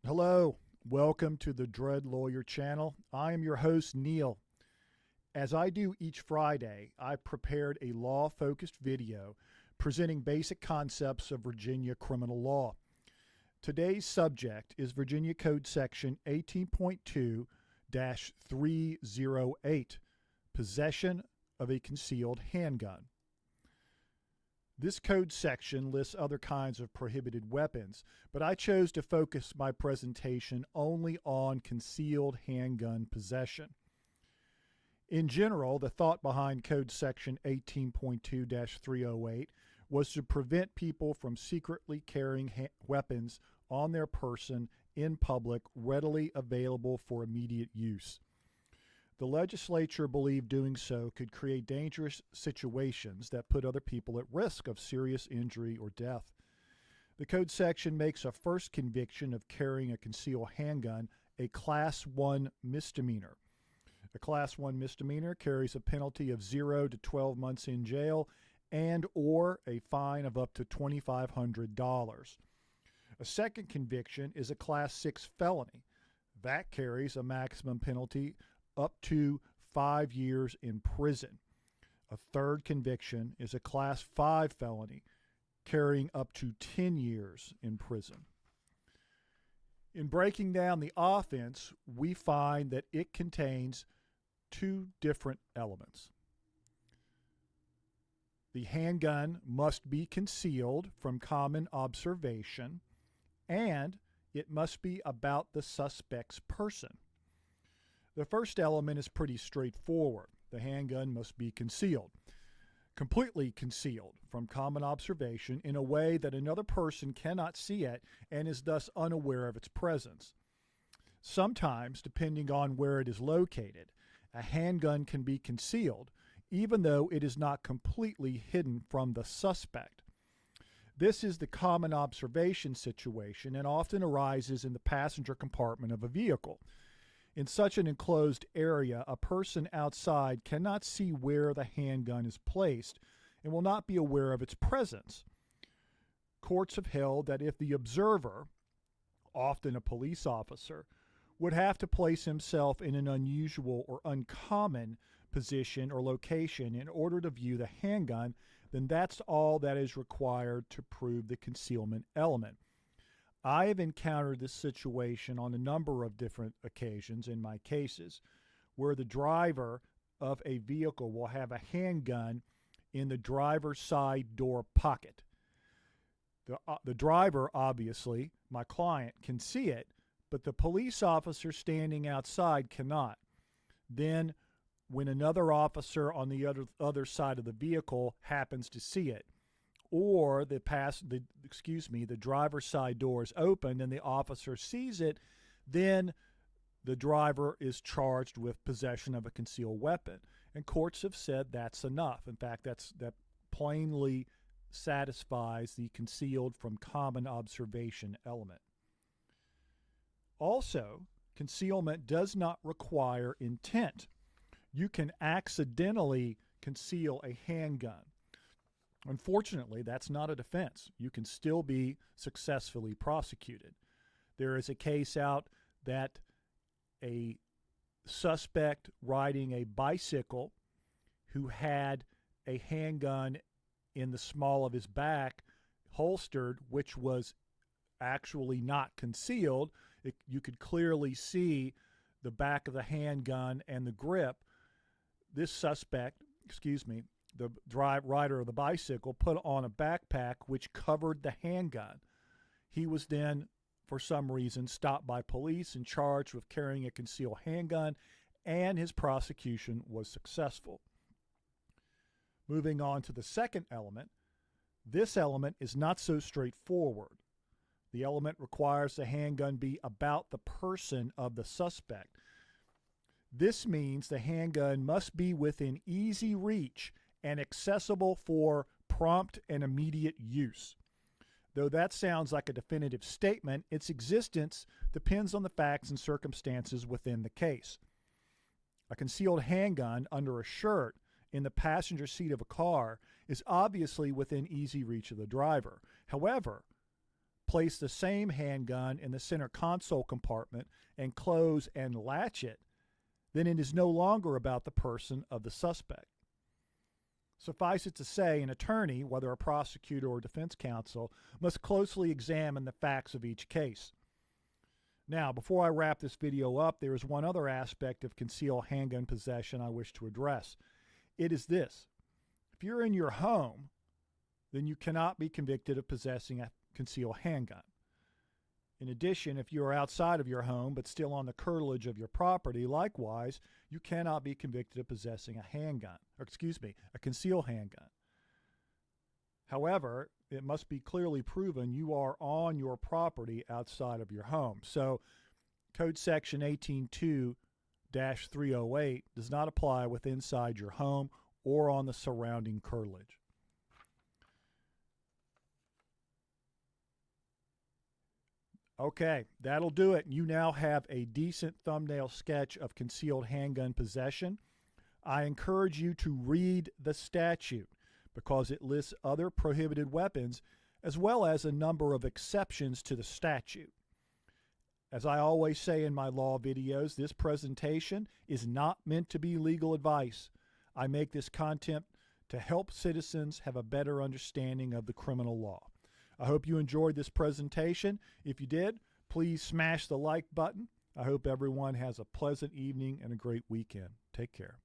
Hello, welcome to the Dread Lawyer channel. I am your host, Neil. As I do each Friday, I prepared a law-focused video presenting basic concepts of Virginia criminal law. Today's subject is Virginia Code Section 18.2-308, Possession of a Concealed Handgun. This code section lists other kinds of prohibited weapons, but I chose to focus my presentation only on concealed handgun possession. In general, the thought behind Code Section 18.2-308 was to prevent people from secretly carrying weapons on their person in public, readily available for immediate use. The legislature believed doing so could create dangerous situations that put other people at risk of serious injury or death. The code section makes a first conviction of carrying a concealed handgun a Class 1 misdemeanor. A Class 1 misdemeanor carries a penalty of 0 to 12 months in jail and or a fine of up to $2,500. A second conviction is a Class 6 felony. That carries a maximum penalty up to 5 years in prison. A third conviction is a Class 5 felony, carrying up to 10 years in prison. In breaking down the offense, we find that it contains two different elements. The handgun must be concealed from common observation, and it must be about the suspect's person. The first element is pretty straightforward. The handgun must be concealed, completely concealed from common observation in a way that another person cannot see it and is thus unaware of its presence. Sometimes, depending on where it is located, a handgun can be concealed even though it is not completely hidden from the suspect. This is the common observation situation and often arises in the passenger compartment of a vehicle. In such an enclosed area, a person outside cannot see where the handgun is placed and will not be aware of its presence. Courts have held that if the observer, often a police officer, would have to place himself in an unusual or uncommon position or location in order to view the handgun, then that's all that is required to prove the concealment element. I have encountered this situation on a number of different occasions in my cases, where the driver of a vehicle will have a handgun in the driver's side door pocket. The driver, obviously, my client, can see it, but the police officer standing outside cannot. Then, when another officer on the other side of the vehicle happens to see it, or the driver's side door is open and the officer sees it, then the driver is charged with possession of a concealed weapon. And courts have said that's enough. In fact, that plainly satisfies the concealed from common observation element. Also, concealment does not require intent. You can accidentally conceal a handgun. Unfortunately, that's not a defense. You can still be successfully prosecuted. There is a case out that a suspect riding a bicycle who had a handgun in the small of his back holstered, which was actually not concealed. You could clearly see the back of the handgun and the grip. This suspect, the rider of the bicycle, put on a backpack which covered the handgun. He was then, for some reason, stopped by police and charged with carrying a concealed handgun, and his prosecution was successful. Moving on to the second element, this element is not so straightforward. The element requires the handgun be about the person of the suspect. This means the handgun must be within easy reach and accessible for prompt and immediate use. Though that sounds like a definitive statement, its existence depends on the facts and circumstances within the case. A concealed handgun under a shirt in the passenger seat of a car is obviously within easy reach of the driver. However, place the same handgun in the center console compartment and close and latch it, then it is no longer about the person of the suspect. Suffice it to say, an attorney, whether a prosecutor or defense counsel, must closely examine the facts of each case. Now, before I wrap this video up, there is one other aspect of concealed handgun possession I wish to address. It is this: if you're in your home, then you cannot be convicted of possessing a concealed handgun. In addition, if you are outside of your home but still on the curtilage of your property, likewise, you cannot be convicted of possessing a concealed handgun. However, it must be clearly proven you are on your property outside of your home. So, Code Section 182-308 does not apply with inside your home or on the surrounding curtilage. Okay, that'll do it. You now have a decent thumbnail sketch of concealed handgun possession. I encourage you to read the statute because it lists other prohibited weapons as well as a number of exceptions to the statute. As I always say in my law videos, this presentation is not meant to be legal advice. I make this content to help citizens have a better understanding of the criminal law. I hope you enjoyed this presentation. If you did, please smash the like button. I hope everyone has a pleasant evening and a great weekend. Take care.